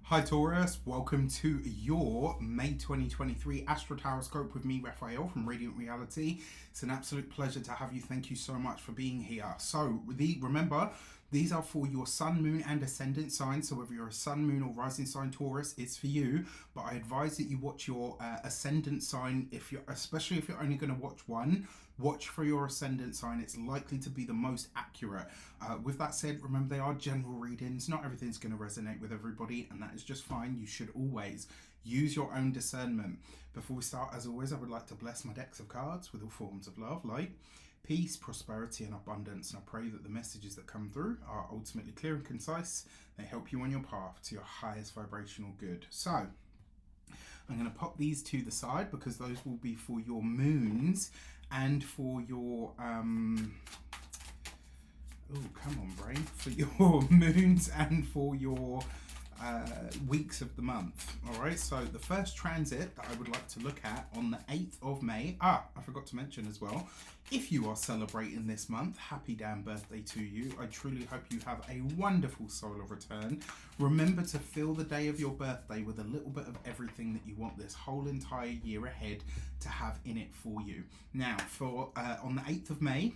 Hi Taurus, welcome to your May 2023 Astrotarot scope with me, Raphael from Radiant Reality. It's an absolute pleasure to have you. Thank you so much for being here. So, remember, these are for your sun, moon, and ascendant signs. So, whether you're a sun, moon, or rising sign Taurus, it's for you. But I advise that you watch your ascendant sign, especially if you're only going to watch one. Watch for your ascendant sign. It's likely to be the most accurate. With that said, remember they are general readings. Not everything's going to resonate with everybody, and that is just fine. You should always use your own discernment. Before we start, as always, I would like to bless my decks of cards with all forms of love, light, peace, prosperity, and abundance. And I pray that the messages that come through are ultimately clear and concise. They help you on your path to your highest vibrational good. So, I'm going to pop these to the side because those will be for your moons and for your oh, come on, brain. For your moons and for your weeks of the month. Alright, so the first transit that I would like to look at on the 8th of May. I forgot to mention as well, if you are celebrating this month, happy damn birthday to you. I truly hope you have a wonderful solar return. Remember to fill the day of your birthday with a little bit of everything that you want this whole entire year ahead to have in it for you. Now, for on the 8th of May,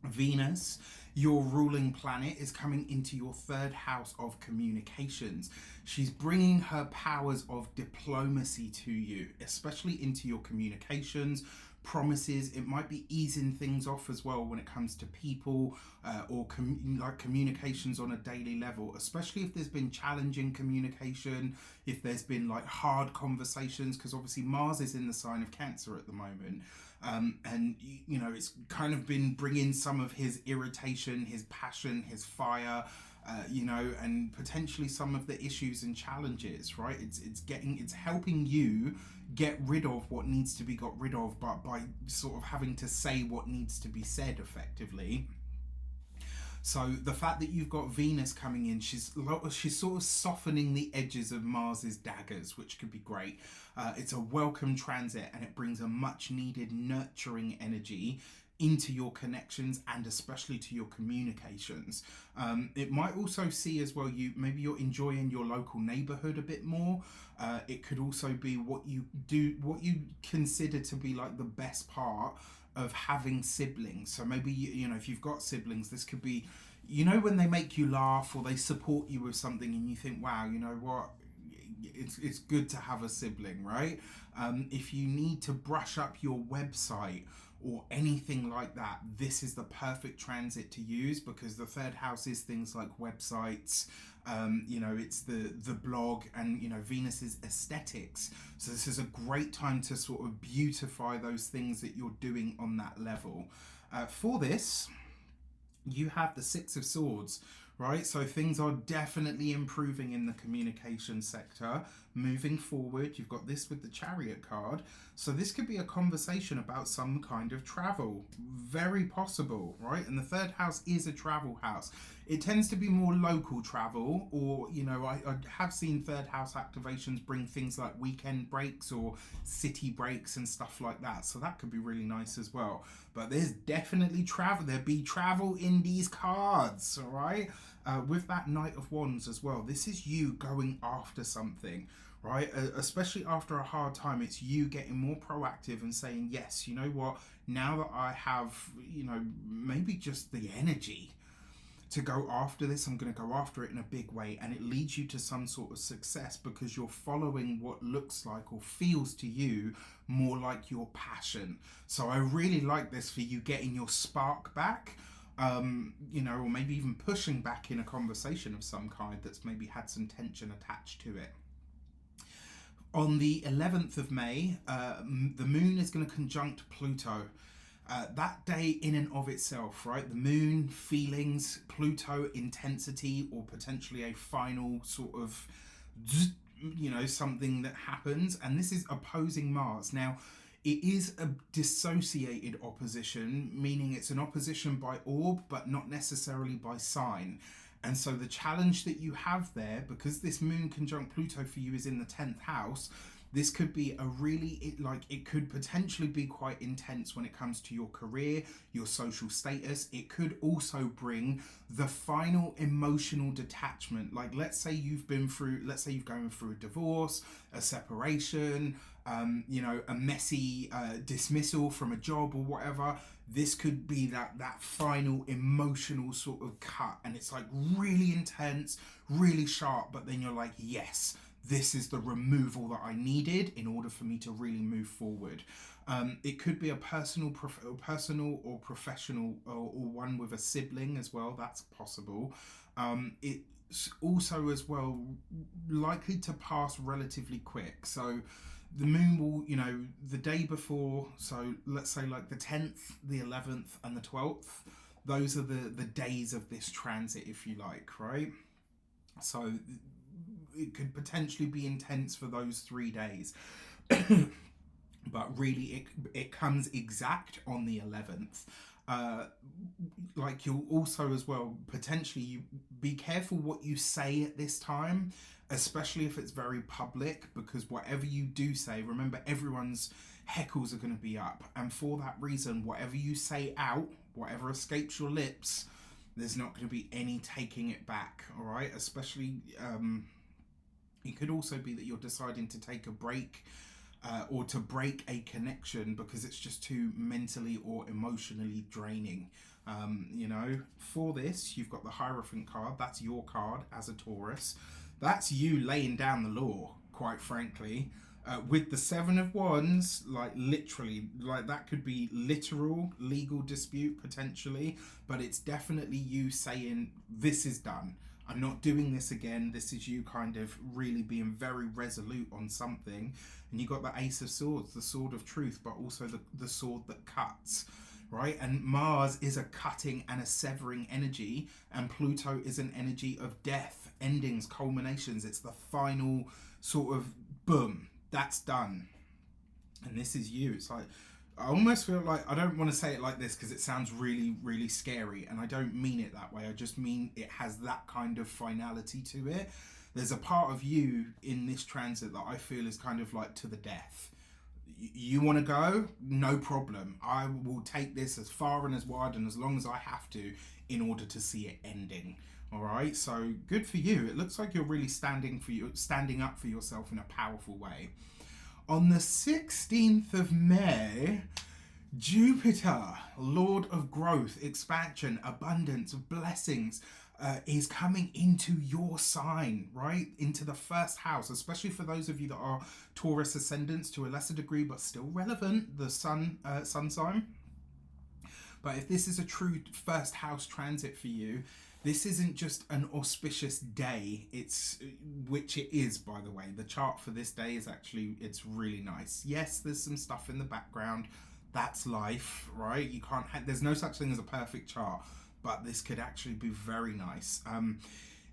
Venus, your ruling planet, is coming into your third house of communications. She's bringing her powers of diplomacy to you, especially into your communications, promises. It might be easing things off as well when it comes to people or communications on a daily level, especially if there's been challenging communication, if there's been like hard conversations, because obviously Mars is in the sign of Cancer at the moment. And you know, it's kind of been bringing some of his irritation, his passion, his fire, you know, and potentially some of the issues and challenges, right? It's helping you get rid of what needs to be got rid of, but by sort of having to say what needs to be said effectively. So the fact that you've got Venus coming in, she's sort of softening the edges of Mars's daggers, which could be great. It's a welcome transit, and it brings a much needed nurturing energy into your connections and especially to your communications. It might also see as well, maybe you're enjoying your local neighborhood a bit more. It could also be what you consider to be like the best part of having siblings. So maybe you know, if you've got siblings, this could be, you know, when they make you laugh or they support you with something and you think, wow, you know what, it's good to have a sibling, right? If you need to brush up your website or anything like that, this is the perfect transit to use, because the third house is things like websites, you know, it's the blog, and you know, Venus is aesthetics. So this is a great time to sort of beautify those things that you're doing on that level. For this, you have the Six of Swords, right? So things are definitely improving in the communication sector. Moving forward, you've got this with the Chariot card. So this could be a conversation about some kind of travel. Very possible, right? And the third house is a travel house. It tends to be more local travel, or, you know, I have seen third house activations bring things like weekend breaks or city breaks and stuff like that. So that could be really nice as well. But there's definitely travel. There'll be travel in these cards, all right? With that Knight of Wands as well, this is you going after something, right? Especially after a hard time, it's you getting more proactive and saying, yes, you know what, now that I have, you know, maybe just the energy to go after this, I'm going to go after it in a big way, and it leads you to some sort of success because you're following what looks like or feels to you more like your passion. So I really like this for you getting your spark back. You know, or maybe even pushing back in a conversation of some kind that's maybe had some tension attached to it. On the 11th of May, the moon is going to conjunct Pluto. That day in and of itself, right? The moon, feelings, Pluto, intensity, or potentially a final sort of, you know, something that happens. And this is opposing Mars. Now, it is a dissociated opposition, meaning it's an opposition by orb, but not necessarily by sign. And so the challenge that you have there, because this moon conjunct Pluto for you is in the 10th house, This could be a really, it could potentially be quite intense when it comes to your career, your social status. It could also bring the final emotional detachment. Like, let's say you've going through a divorce, a separation, a messy dismissal from a job or whatever. This could be that final emotional sort of cut, and it's like really intense, really sharp, but then you're like, yes, this is the removal that I needed in order for me to really move forward. It could be a personal or professional, or one with a sibling as well. That's possible. It's also as well likely to pass relatively quick. So the moon will, the day before, so let's say like the 10th, the 11th, and the 12th, those are the days of this transit, if you like, right? So it could potentially be intense for those 3 days. But really, it comes exact on the 11th. Like, you'll also as well, potentially, you be careful what you say at this time, especially if it's very public, because whatever you do say, remember, everyone's heckles are going to be up, and for that reason, whatever you say out, whatever escapes your lips, there's not going to be any taking it back. All right, especially it could also be that you're deciding to take a break, or to break a connection because it's just too mentally or emotionally draining. For this, you've got the Hierophant card. That's your card as a Taurus. That's you laying down the law, quite frankly. With the Seven of Wands, like, literally, like, that could be literal legal dispute potentially, but it's definitely you saying, this is done. I'm not doing this again. This is you kind of really being very resolute on something. And you got the Ace of Swords, the sword of truth, but also the sword that cuts, right? And Mars is a cutting and a severing energy, and Pluto is an energy of death, endings, culminations. It's the final sort of boom, that's done. And this is you. It's like, I almost feel like, I don't want to say it like this because it sounds really, really scary, and I don't mean it that way. I just mean it has that kind of finality to it. There's a part of you in this transit that I feel is kind of like to the death. You want to go? No problem. I will take this as far and as wide and as long as I have to in order to see it ending. All right, so good for you. It looks like you're really standing up for yourself in a powerful way. On the 16th of May, Jupiter, Lord of growth, expansion, abundance, blessings, is coming into your sign, right? Into the first house, especially for those of you that are Taurus ascendants to a lesser degree, but still relevant, the sun sign. But if this is a true first house transit for you, this isn't just an auspicious day, which it is, by the way. The chart for this day is actually, it's really nice. Yes, there's some stuff in the background. That's life, right? You can't there's no such thing as a perfect chart, but this could actually be very nice.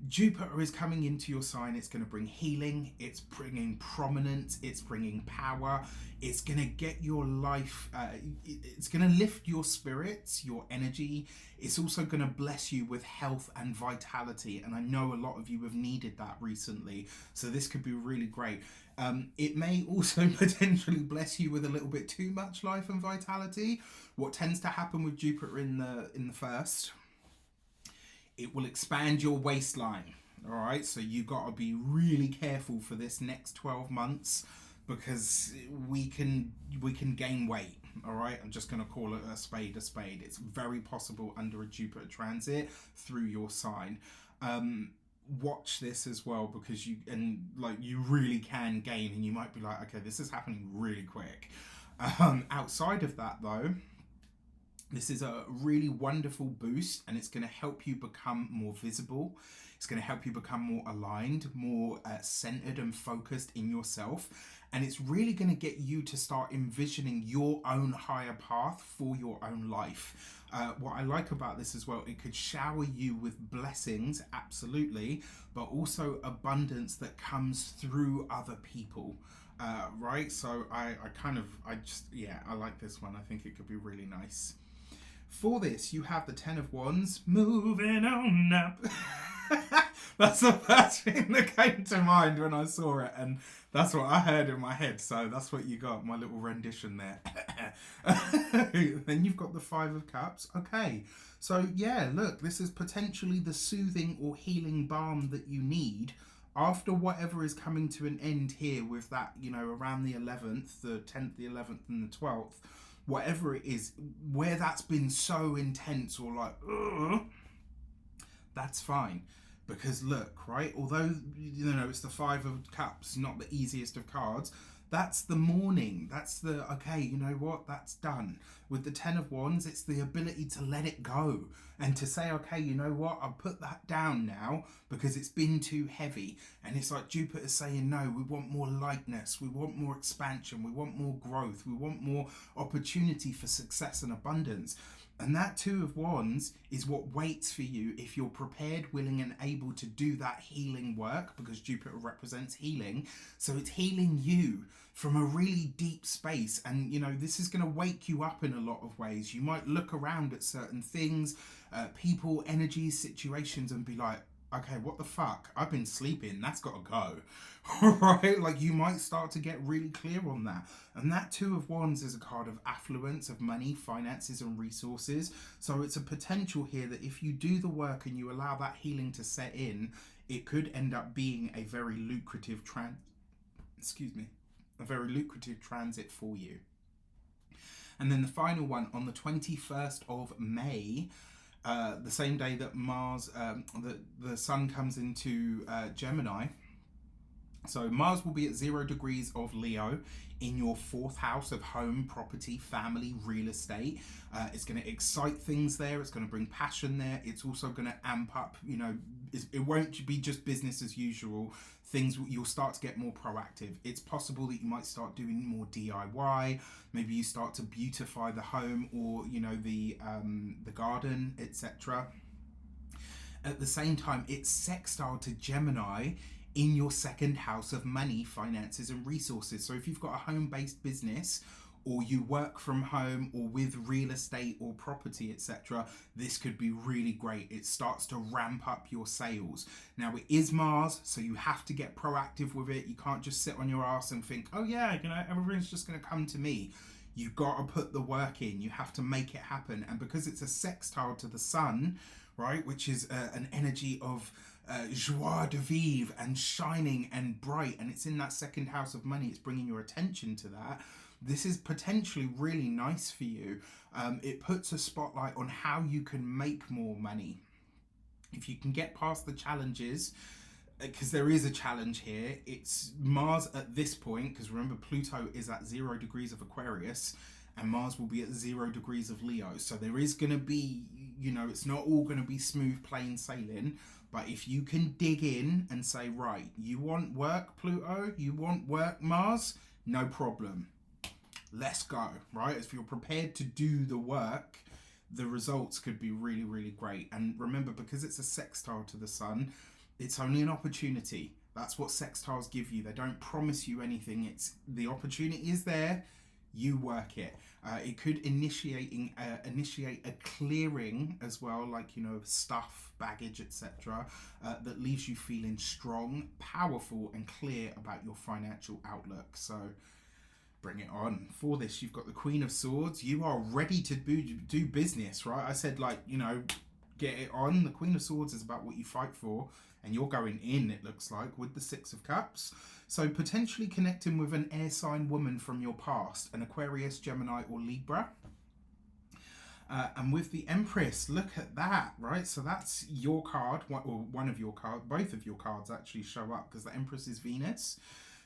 Jupiter is coming into your sign. It's going to bring healing. It's bringing prominence. It's bringing power. It's going to get your life, it's going to lift your spirits, your energy. It's also going to bless you with health and vitality. And I know a lot of you have needed that recently. So this could be really great. It may also potentially bless you with a little bit too much life and vitality. What tends to happen with Jupiter in the first, it will expand your waistline. All right, so you got to be really careful for this next 12 months because we can gain weight. All right, I'm just going to call it a spade a spade. It's very possible under a Jupiter transit through your sign. Watch this as well because you really can gain, and you might be like, okay, this is happening really quick. Outside of that though, this is a really wonderful boost, and it's going to help you become more visible. It's going to help you become more aligned, more centered and focused in yourself. And it's really going to get you to start envisioning your own higher path for your own life. What I like about this as well, it could shower you with blessings, absolutely, but also abundance that comes through other people. Right? So I like this one. I think it could be really nice. For this, you have the Ten of Wands, moving on up. That's the first thing that came to mind when I saw it, and that's what I heard in my head. So that's what you got, my little rendition there. Then you've got the Five of Cups. Okay, so yeah, look, this is potentially the soothing or healing balm that you need after whatever is coming to an end here with that, you know, around the 11th, the 10th, the 11th, and the 12th, whatever it is, where that's been so intense or like, ugh, that's fine. Because look, right, although, you know, it's the Five of Cups, not the easiest of cards, that's the morning. That's the, okay, you know what, that's done. With the Ten of Wands, it's the ability to let it go and to say, okay, you know what, I'll put that down now because it's been too heavy. And it's like Jupiter saying, no, we want more lightness, we want more expansion, we want more growth, we want more opportunity for success and abundance. And that Two of Wands is what waits for you if you're prepared, willing, and able to do that healing work, because Jupiter represents healing. So it's healing you from a really deep space. And, you know, this is going to wake you up in a lot of ways. You might look around at certain things, people, energies, situations, and be like, okay, what the fuck? I've been sleeping. That's got to go. Right? Like, you might start to get really clear on that. And that Two of Wands is a card of affluence, of money, finances, and resources. So it's a potential here that if you do the work and you allow that healing to set in, it could end up being a very lucrative a very lucrative transit for you. And then the final one on the 21st of May, the same day that Mars, the Sun comes into Gemini. So Mars will be at 0 degrees of Leo in your fourth house of home, property, family, real estate. It's going to excite things there. It's going to bring passion there. It's also going to amp up, you know, it won't be just business as usual. Things, you'll start to get more proactive. It's possible that you might start doing more DIY. Maybe you start to beautify the home or, you know, the garden, etc. At the same time, it's sextile to Gemini in your second house of money, finances, and resources. So if you've got a home-based business, or you work from home, or with real estate or property, etc., this could be really great. It starts to ramp up your sales. Now, it is Mars, so you have to get proactive with it. You can't just sit on your ass and think, oh yeah, you know, everything's just going to come to me. You've got to put the work in. You have to make it happen. And because it's a sextile to the Sun, right, which is an energy of joie de vivre and shining and bright, and it's in that second house of money, it's bringing your attention to that. This is potentially really nice for you. It puts a spotlight on how you can make more money. If you can get past the challenges, because there is a challenge here, it's Mars at this point, because remember Pluto is at 0 degrees of Aquarius, and Mars will be at 0 degrees of Leo. So there is going to be, you know, it's not all going to be smooth, plain sailing. But if you can dig in and say, right, you want work, Pluto? You want work, Mars? No problem. Let's go, right? If you're prepared to do the work, the results could be really, really great. And remember, because it's a sextile to the Sun, it's only an opportunity. That's what sextiles give you. They don't promise you anything. It's the opportunity is there. You work it. It could initiate a clearing as well, like, you know, stuff, baggage, etc., that leaves you feeling strong, powerful, and clear about your financial outlook. So bring it on. For this, you've got the Queen of Swords. You are ready to do business, right? I said, like, you know, get it on. The Queen of Swords is about what you fight for, and you're going in, it looks like, with the Six of Cups. So potentially connecting with an air sign woman from your past, an Aquarius, Gemini, or Libra. And with the Empress, look at that, right? So that's your card, or one of your cards. Both of your cards actually show up, because the Empress is Venus,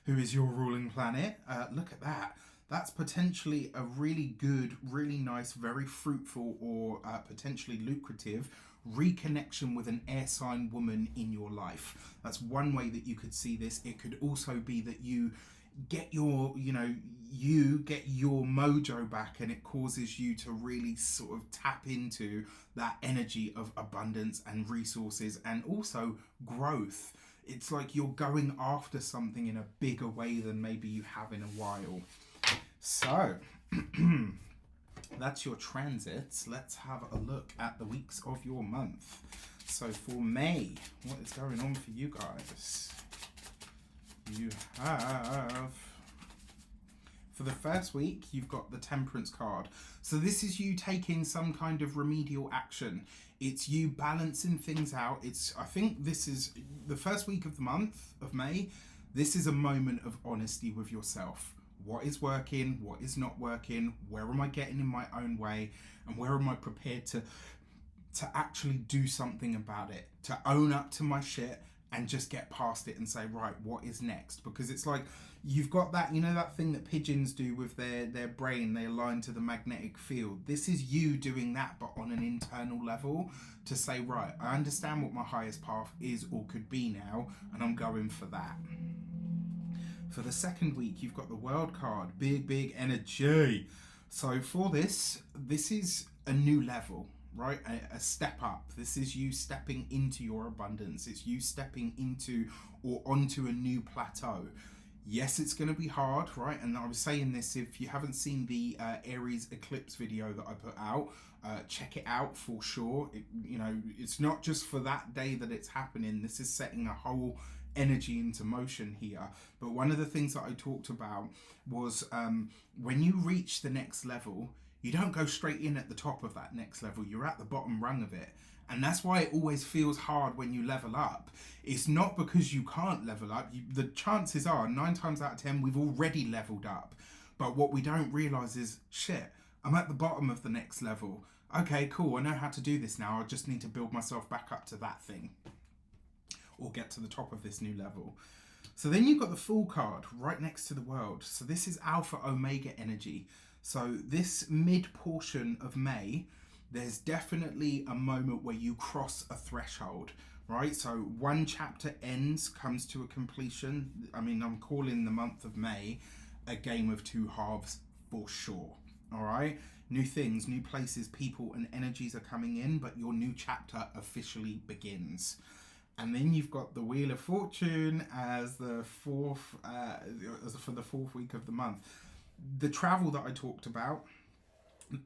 who is your ruling planet. Look at that. That's potentially a really good, really nice, very fruitful, or potentially lucrative reconnection with an air sign woman in your life. That's one way that you could see this. It could also be that you get your, you get your mojo back, and it causes you to really sort of tap into that energy of abundance and resources, and also growth. It's like you're going after something in a bigger way than maybe you have in a while. So that's your transits. Let's have a look at the weeks of your month. So for May, what is going on for you guys? You have, for the first week, you've got the Temperance card. So this is you taking some kind of remedial action. It's you balancing things out. I think this is the first week of the month of May. This is a moment of honesty with yourself. What is working? What is not working? Where am I getting in my own way? And where am I prepared to actually do something about it? To own up to my shit and just get past it and say, right, what is next? Because it's like, you've got that, you know, that thing that pigeons do with their brain, they align to the magnetic field. This is you doing that, but on an internal level, to say, right, I understand what my highest path is or could be now, and I'm going for that. For the second week, you've got the World card, big energy. So for this is a new level, right? A step up. This is you stepping into your abundance. It's you stepping into or onto a new plateau. Yes, it's going to be hard, right? And I was saying this, if you haven't seen the Aries eclipse video that I put out, check it out for sure. It's not just for that day that it's happening. This is setting a whole energy into motion here. But one of the things that I talked about was when you reach the next level, you don't go straight in at the top of that next level. You're at the bottom rung of it. And that's why it always feels hard when you level up. It's not because you can't level up. The chances are 9 times out of 10, we've already leveled up. But what we don't realize is, shit, I'm at the bottom of the next level. Okay, cool. I know how to do this now. I just need to build myself back up to that thing, or get to the top of this new level. So then you've got the Fool card right next to the World. So this is Alpha Omega energy. So this mid portion of May, there's definitely a moment where you cross a threshold, right? So one chapter ends, comes to a completion. I mean, I'm calling the month of May a game of two halves for sure, all right? New things, new places, people and energies are coming in, but your new chapter officially begins. And then you've got the Wheel of Fortune as the for the fourth week of the month. The travel that I talked about,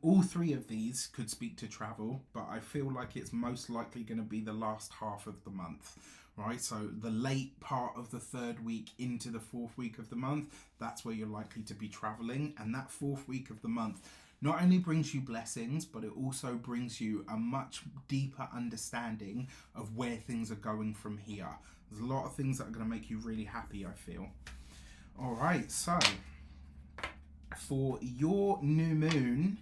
all three of these could speak to travel, but I feel like it's most likely going to be the last half of the month, right? So the late part of the third week into the fourth week of the month, that's where you're likely to be traveling. And that fourth week of the month not only brings you blessings, but it also brings you a much deeper understanding of where things are going from here. There's a lot of things that are going to make you really happy, I feel. All right, so for your new moon,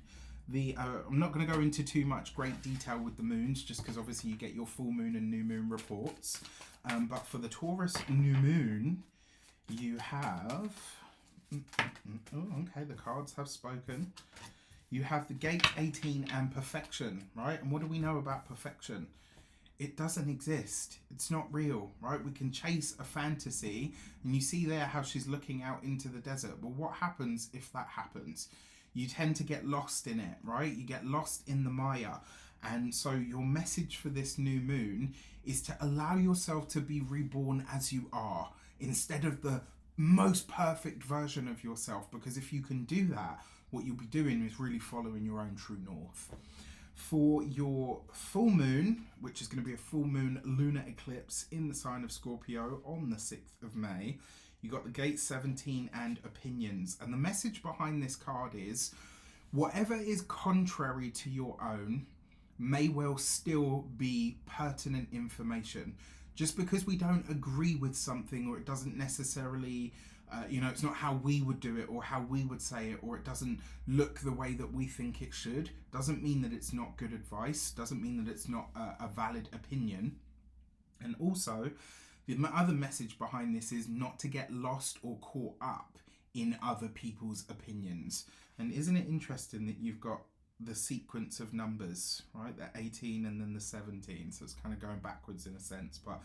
I'm not going to go into too much great detail with the moons, just because obviously you get your full moon and new moon reports. But for the Taurus new moon, you have... Oh, okay, the cards have spoken. You have the Gate 18 and Perfection, right? And what do we know about perfection? It doesn't exist. It's not real, right? We can chase a fantasy, and you see there how she's looking out into the desert. Well, what happens if that happens? You tend to get lost in it, right? You get lost in the Maya. And so your message for this new moon is to allow yourself to be reborn as you are, instead of the most perfect version of yourself. Because if you can do that, what you'll be doing is really following your own true north. For your full moon, which is going to be a full moon lunar eclipse in the sign of Scorpio on the 6th of May, you got the Gate 17 and Opinions. And the message behind this card is, whatever is contrary to your own may well still be pertinent information. Just because we don't agree with something, or it doesn't necessarily, it's not how we would do it or how we would say it, or it doesn't look the way that we think it should, doesn't mean that it's not good advice, doesn't mean that it's not a valid opinion. And also, the other message behind this is not to get lost or caught up in other people's opinions. And isn't it interesting that you've got the sequence of numbers, right? The 18 and then the 17. So it's kind of going backwards in a sense. But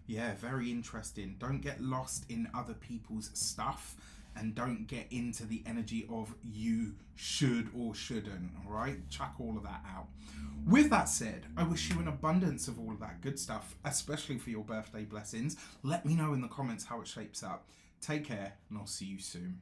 yeah, very interesting. Don't get lost in other people's stuff, and don't get into the energy of you should or shouldn't, all right? Chuck all of that out. With that said, I wish you an abundance of all of that good stuff, especially for your birthday blessings. Let me know in the comments how it shapes up. Take care, and I'll see you soon.